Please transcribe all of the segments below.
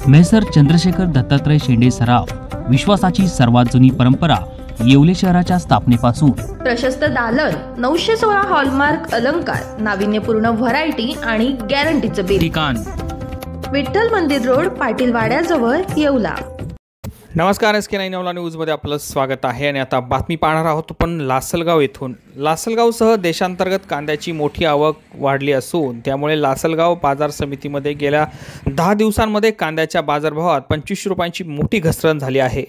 Measure Chandrashekhar Dattatray शेंडे सराफ, विश्वासाची सर्वात जुनी परंपरा येवले शहराच्या स्थापनेपासून। प्रशस्त दालन, 916 हॉलमार्क अलंकार, नाविन्यपूर्ण व्हरायटी आणि गॅरंटीचं बिल। ठिकाण विठ्ठल मंदिर रोड, पाटील वाड्याजवळ, येवला। नमस्कार, SK9 येवला न्यूजमध्ये आपलं स्वागत आहे। आणि आता बातमी पाहणार आहोत पण लासलगाव येथून। लासलगावसह देशांतर्गत कांद्याची मोठी आवक वाढली असून त्यामुळे लासलगाव बाजार समितीमध्ये गेल्या 10 दिवसांमध्ये कांद्याच्या बाजारभावात 25 रुपयांची मोठी घसरण झाली आहे।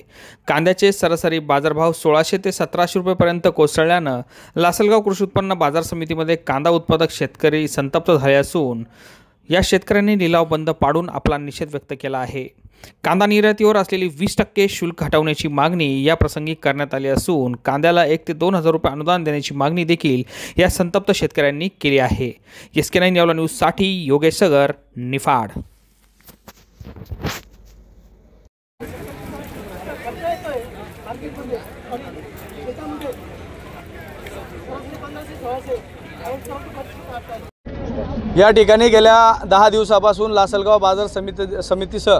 कांद्याचे सरासरी बाजारभाव 1600 ते 1700 रुपयेपर्यंत कोसळल्यानं लासलगाव कृषी उत्पन्न बाजार समितीमध्ये कांदा उत्पादक शेतकरी संतप्त झाले असून या शेतकऱ्यांनी लिलाव बंद पाडून आपला निषेध व्यक्त केला आहे। कांदा निर्यातीवर असलेली 20% शुल्क हटवण्याची मागणी या प्रसंगी करण्यात आली असून कांद्याला 1 ते 2 हजार रुपये अनुदान देण्याची मागणी देखील या संतप्त शेतकऱ्यांनी केली आहे। SK9 येवला न्यूजसाठी योगेश सगर, निफाड। या ठिकाणी गेल्या 10 दिवसापासून लासलगाव बाजार समितीसह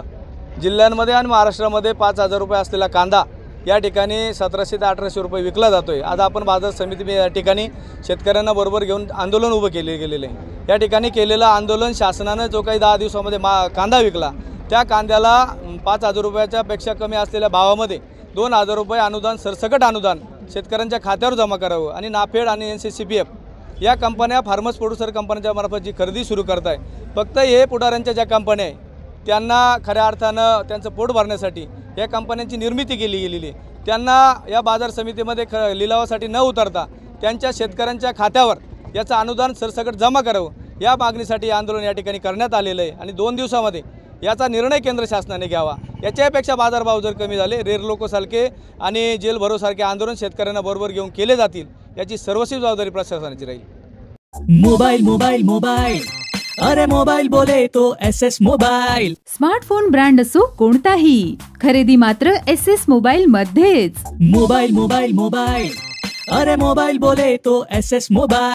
जिल्ह्यांमध्ये आणि महाराष्ट्रामध्ये 5000 रुपये असलेला कांदा या ठिकाणी 1700 ते 1800 रुपये विकला जातोय। आज आपण बाजार समिती या ठिकाणी शेतकऱ्यांना बरोबर घेऊन आंदोलन उभं गेलेलं आहे। या ठिकाणी केलेलं आंदोलन शासनानं जो काही 10 दिवसामध्ये कांदा विकला त्या कांद्याला 5000 रुपयाच्या पेक्षा कमी असलेल्या भावामध्ये 2000 रुपये अनुदान, सरसकट अनुदान शेतकऱ्यांच्या खात्यावर जमा करावं आणि नाफेड आणि NCCPF या कंपन्या, फार्मर्स प्रोड्युसर कंपन्यांच्या मार्फत जी खरेदी सुरू करत आहे, फक्त हे पुढाऱ्यांच्या ज्या कंपन्या आहे त्यांना खऱ्या अर्थानं त्यांचं पोट भरण्यासाठी या कंपन्यांची निर्मिती केली गेलेली आहे। त्यांना या बाजार समितीमध्ये लिलावासाठी न उतरता त्यांच्या शेतकऱ्यांच्या खात्यावर याचं अनुदान सरसकट जमा करावं या मागणीसाठी आंदोलन या ठिकाणी करण्यात आलेलं आहे। आणि 2 दिवसामध्ये याचा निर्णय केंद्र शासनाने घ्यावा। याच्यापेक्षा बाजारभाव जर कमी झाले, रेर लोकोसारखे आणि जेल भरोसारखे आंदोलन शेतकऱ्यांना बरोबर घेऊन केले जातील, याची सर्वस्वी जबाबदारी प्रशासनाची राहील। मोबाईल अरे मोबाईल बोले तो SS मोबाईल। स्मार्टफोन ब्रँड असो कोणताही, खरेदी मात्र SS मोबाईल मध्येच। मोबाईल अरे मोबाईल बोले तो SS मोबाईल।